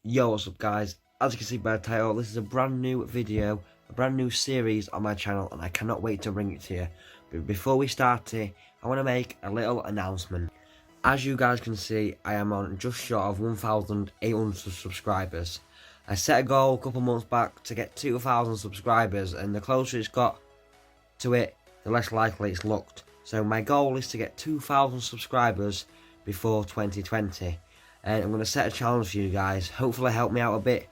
Yo, what's up guys? As you can see by the title, this is a brand new video, a brand new series on my channel, and I cannot wait to bring it to you. But before we start it, I want to make a little announcement. As you guys can see, I am on just short of 1,800 subscribers. I set a goal a couple months back to get 2,000 subscribers, and the closer it's got to it, the less likely it's looked. So my goal is to get 2,000 subscribers before 2020. And I'm going to set a challenge for you guys. Hopefully help me out a bit.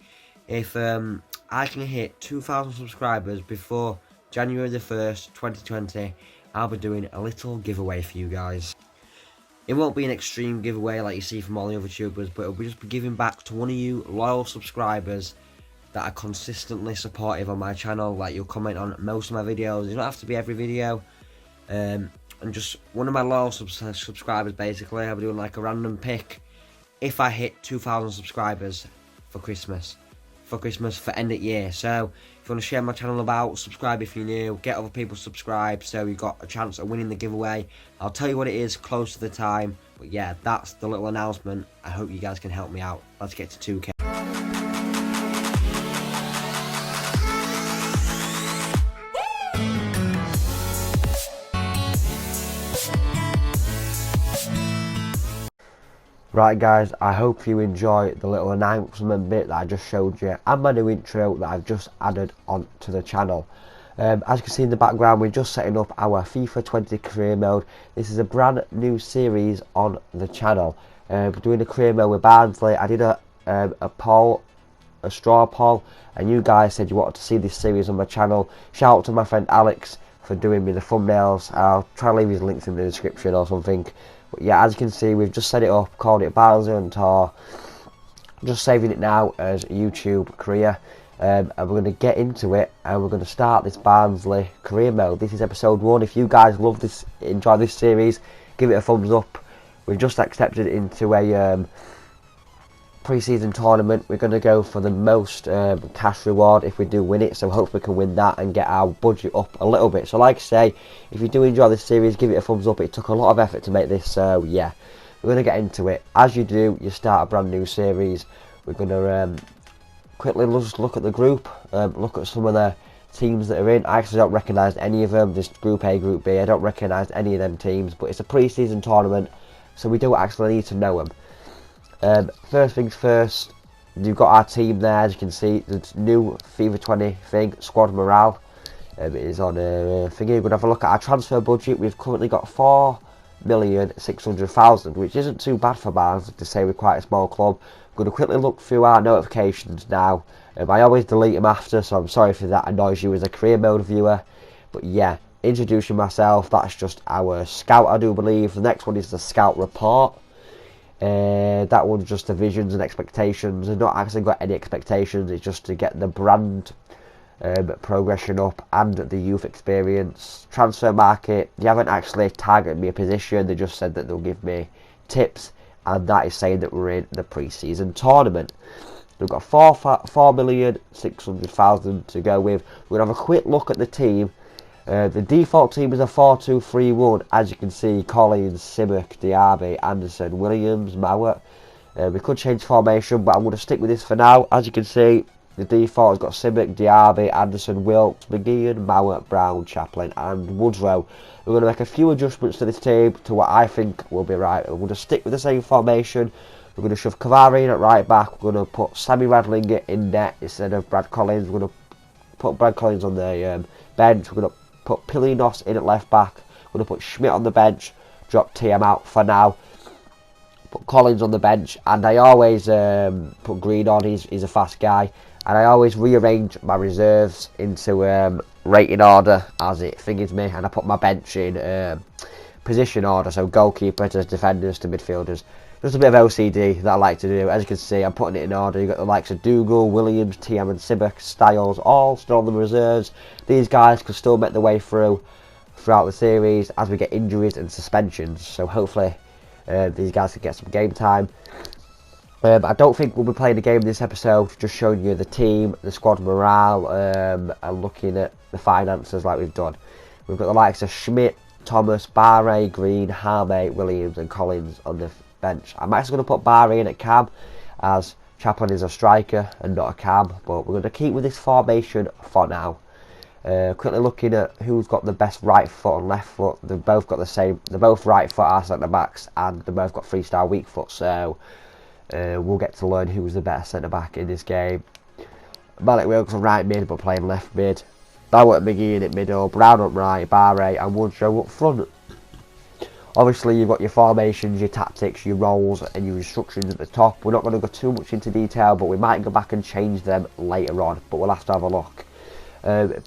If I can hit 2,000 subscribers before January the 1st, 2020, I'll be doing a little giveaway for you guys. It won't be an extreme giveaway like you see from all the other YouTubers, but it'll be just be giving back to one of you loyal subscribers that are consistently supportive on my channel. Like, you'll comment on most of my videos. You don't have to be every video. And just one of my loyal subscribers, basically. I'll be doing like a random pick if I hit 2,000 subscribers for Christmas, for end of year. So if you want to share my channel about, subscribe if you're new, get other people subscribed so you got a chance of winning the giveaway. I'll tell you what it is close to the time, but yeah, that's the little announcement. I hope you guys can help me out. Let's get to 2K. Right guys, I hope you enjoy the little announcement bit that I just showed you and my new intro that I've just added onto the channel. As you can see in the background, we're just setting up our FIFA 20 career mode. This is a brand new series on the channel. We're doing a career mode with Barnsley. I did a poll, a straw poll, and you guys said you wanted to see this series on my channel. Shout out to my friend Alex for doing me the thumbnails. I'll try to leave his links in the description or something. But yeah, as you can see, we've just set it up, called it Barnsley on Tour. Just saving it now as a YouTube career. And we're going to get into it, and we're going to start this Barnsley career mode. This is episode 1. If you guys love this, enjoy this series, give it a thumbs up. We've just accepted into a pre-season tournament. We're going to go for the most cash reward if we do win it, so hopefully we can win that and get our budget up a little bit. So like I say, if you do enjoy this series, give it a thumbs up. It took a lot of effort to make this, so yeah, we're going to get into it. As you do, you start a brand new series. We're going to quickly just look at the group, look at some of the teams that are in. I actually don't recognise any of them. There's Group A, Group B. I don't recognise any of them teams, but it's a pre-season tournament, so we don't actually need to know them. First things first, you've got our team there. As you can see, the new FIFA 20 thing, squad morale. It is on a thingy. We're going to have a look at our transfer budget. We've currently got 4,600,000, which isn't too bad for Barnsley to say we're quite a small club. I'm going to quickly look through our notifications now. I always delete them after, so I'm sorry if that annoys you as a career mode viewer. But yeah, introducing myself, that's just our scout, I do believe. The next one is the scout report. That one's just the visions and expectations. I've not actually got any expectations. It's just to get the brand progression up and the youth experience. Transfer market, they haven't actually targeted me a position. They just said that they'll give me tips, and that is saying that we're in the pre-season tournament. We've got 4,600,000 to go with. We're going to have a quick look at the team. The default team is a 4-2-3-1. As you can see, Collins, Simic, Diaby, Anderson, Williams, Mowat. We could change formation, but I'm going to stick with this for now. As you can see, the default has got Simic, Diaby, Anderson, Wilkes, McGeehan, Mowat, Brown, Chaplin and Woodrow. We're going to make a few adjustments to this team to what I think will be right. We're going to stick with the same formation. We're going to shove Cavari in at right back. We're going to put Sammy Radlinger in net instead of Brad Collins. We're going to put Brad Collins on the bench. We're going to put Pilinos in at left back. We're going to put Schmidt on the bench, drop TM out for now, put Collins on the bench, and I always put Green on. He's a fast guy, and I always rearrange my reserves into rating order as it fingers me, and I put my bench in position order, so goalkeeper to defenders to midfielders. Just a bit of OCD that I like to do. As you can see, I'm putting it in order. You've got the likes of Dougal, Williams, TM and Sibbick, Styles, all still on the reserves. These guys could still make their way throughout the series as we get injuries and suspensions. So hopefully these guys can get some game time. I don't think we'll be playing a game in this episode, just showing you the team, the squad morale, and looking at the finances like we've done. We've got the likes of Schmidt, Thomas, Barre, Green, Harmay, Williams and Collins on the bench. I'm actually going to put Barry in at cam as Chaplin is a striker and not a cam, but we're going to keep with this formation for now. Quickly looking at who's got the best right foot and left foot. They've both got the same. They're both right foot are centre backs, and they've both got 3-star weak foot. So we'll get to learn who's the better centre back in this game. Malik Wilkes on right mid, but playing left mid. Bowett McGee in at middle, Brown up right, Barre and Woodrow up front. Obviously, you've got your formations, your tactics, your roles, and your instructions at the top. We're not going to go too much into detail, but we might go back and change them later on. But we'll have to have a look.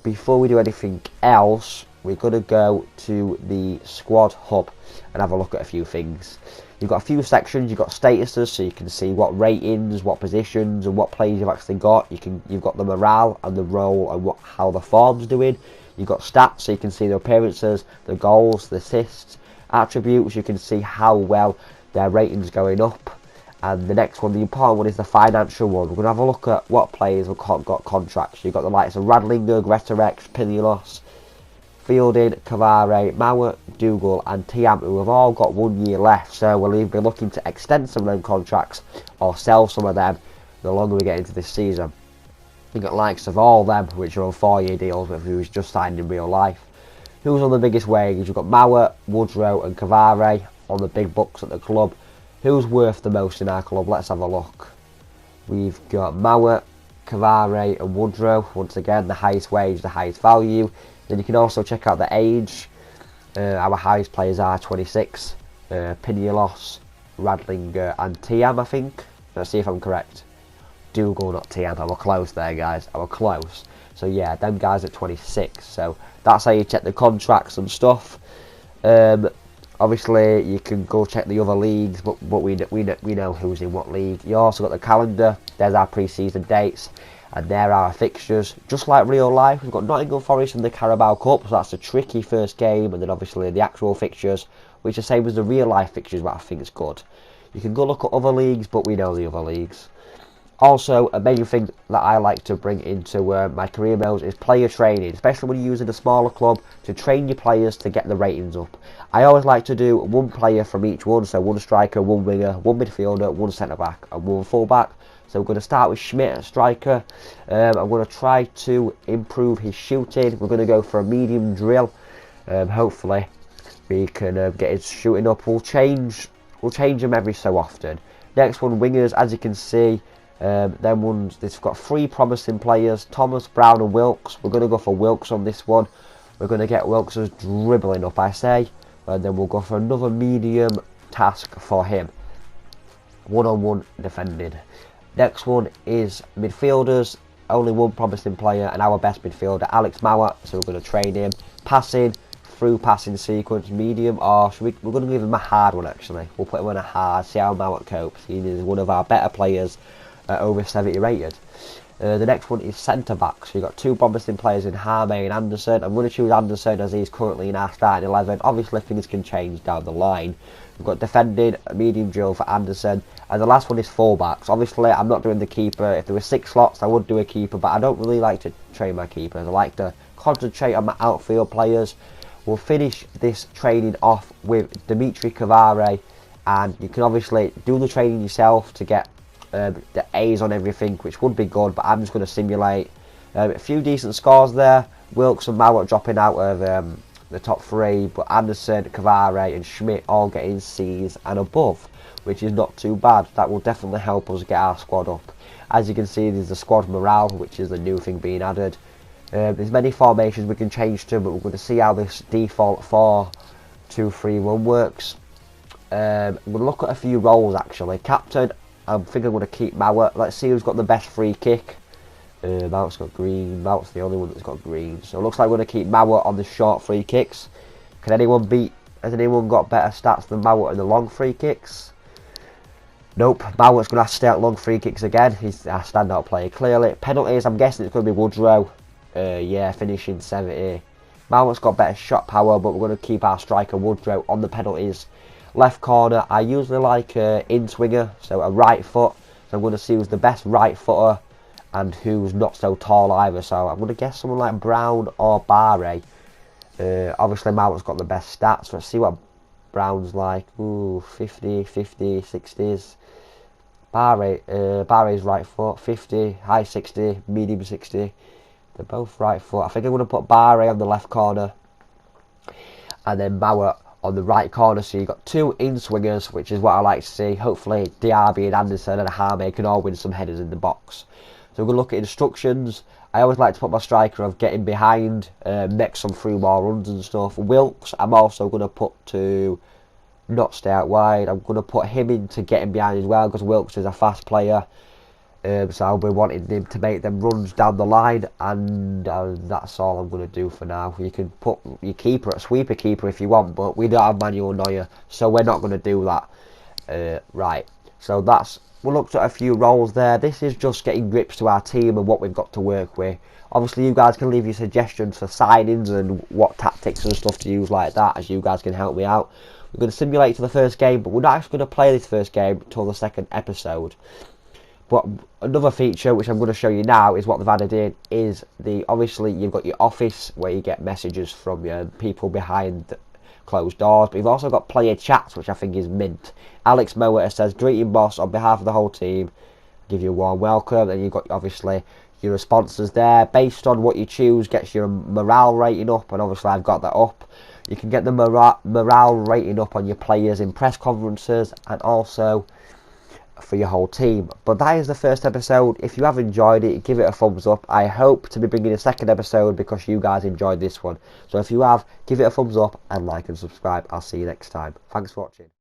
Before we do anything else, we're going to go to the squad hub and have a look at a few things. You've got a few sections. You've got statuses, so you can see what ratings, what positions, and what players you've actually got. You've got the morale and the role and how the form's doing. You've got stats, so you can see the appearances, the goals, the assists, attributes. You can see how well their ratings going up. And the next one, the important one, is the financial one. We're going to have a look at what players have got contracts. You've got the likes of Radlinger, Greatorex, Pinilos, Fielding, Cavare, Mauer, Dougal and Tiam, who have all got 1 year left. So we'll either be looking to extend some of them contracts or sell some of them the longer we get into this season. You've got likes of all them, which are on 4-year deals with who's just signed in real life. Who's on the biggest wage? You've got Mauer, Woodrow and Cavare on the big bucks at the club. Who's worth the most in our club? Let's have a look. We've got Mauer, Cavare and Woodrow. Once again, the highest wage, the highest value. Then you can also check out the age. Our highest players are 26. Pinilos, Radlinger and Tiam, I think. Let's see if I'm correct. Dougal, not Tiam. I was close there, guys. I was close. So yeah, them guys at 26. So that's how you check the contracts and stuff. Obviously, you can go check the other leagues, but we know who's in what league. You also got the calendar. There's our pre-season dates, and there are our fixtures. Just like real life, we've got Nottingham Forest in the Carabao Cup, so that's a tricky first game, and then obviously the actual fixtures, which are the same as the real life fixtures, but I think it's good. You can go look at other leagues, but we know the other leagues. Also, a main thing that I like to bring into my career modes is player training, especially when you're using a smaller club to train your players to get the ratings up. I always like to do one player from each one, so one striker, one winger, one midfielder, one centre-back and one full-back. So we're going to start with Schmidt, strastriker. I'm going to try to improve his shooting. We're going to go for a medium drill. Hopefully we can get his shooting up. We'll change him every so often. Next one, wingers, as you can see. Then ones, they've got 3 promising players, Thomas, Brown and Wilkes. We're going to go for Wilkes on this one. We're going to get Wilkes dribbling up, I say. And then we'll go for another medium task for him. One-on-one defending. Next one is midfielders. Only one promising player and our best midfielder, Alex Mauer. So we're going to train him. Passing, through passing sequence, medium, or we're going to give him a hard one actually. We'll put him on a hard, see how Mauer copes. He is one of our better players. Over 70 rated. The next one is centre backs. So you've got 2 promising players in Harme and Anderson. I'm going to choose Anderson as he's currently in our starting 11. Obviously things can change down the line. We've got defending, a medium drill for Anderson, and the last one is full backs. Obviously I'm not doing the keeper. If there were 6 slots I would do a keeper, but I don't really like to train my keepers. I like to concentrate on my outfield players. We'll finish this training off with Dimitri Cavare, and you can obviously do the training yourself to get the A's on everything, which would be good, but I'm just going to simulate a few decent scores there. Wilkes and Mauer dropping out of the top 3, but Anderson, Cavare and Schmidt all getting C's and above, which is not too bad. That will definitely help us get our squad up. As you can see, there's the squad morale, which is the new thing being added. There's many formations we can change to, but we're going to see how this default 4-2-3-1 works. We'll look at a few roles actually. Captain, I think I'm going to keep Mauer. Let's see who's got the best free kick. Mount's got green. Mount's the only one that's got green. So it looks like we're going to keep Mauer on the short free kicks. Has anyone got better stats than Mauer in the long free kicks? Nope. Mauer's going to have to stay at long free kicks again. He's a standout player clearly. Penalties, I'm guessing it's going to be Woodrow. Yeah, finishing 70. Mauer's got better shot power, but we're going to keep our striker Woodrow on the penalties. Left corner, I usually like in-swinger, so a right foot. So I'm going to see who's the best right footer and who's not so tall either. So I'm going to guess someone like Brown or Barre. Obviously Mauer's got the best stats. Let's see what Brown's like. Ooh, 50, 50, 60s. Barry's right foot, 50, high 60, medium 60. They're both right foot. I think I'm going to put Barry on the left corner and then Bauer on the right corner. So you've got two in-swingers, which is what I like to see. Hopefully Diaby and Anderson and Harme can all win some headers in the box. So we're going to look at instructions. I always like to put my striker of getting behind, make some through ball runs and stuff. Wilkes, I'm also going to put to not stay out wide. I'm going to put him into getting behind as well because Wilkes is a fast player. So I'll be wanting him to make them runs down the line, and that's all I'm going to do for now. You can put your keeper at sweeper keeper if you want, but we don't have Manuel Neuer, so we're not going to do that. Right, so we looked at a few roles there. This is just getting grips to our team and what we've got to work with. Obviously, you guys can leave your suggestions for signings and what tactics and stuff to use like that, as you guys can help me out. We're going to simulate to the first game, but we're not actually going to play this first game until the second episode. But another feature which I'm going to show you now is what they've added in is obviously you've got your office where you get messages from people behind closed doors, but you've also got player chats, which I think is mint. Alex Mower says, "Greeting boss, on behalf of the whole team, give you a warm welcome." And you've got obviously your responses there. Based on what you choose gets your morale rating up, and obviously I've got that up. You can get the morale rating up on your players in press conferences and also for your whole team. But that is the first episode. If you have enjoyed it, give it a thumbs up. I hope to be bringing a second episode because you guys enjoyed this one. So if you have, give it a thumbs up and like and subscribe. I'll see you next time. Thanks for watching.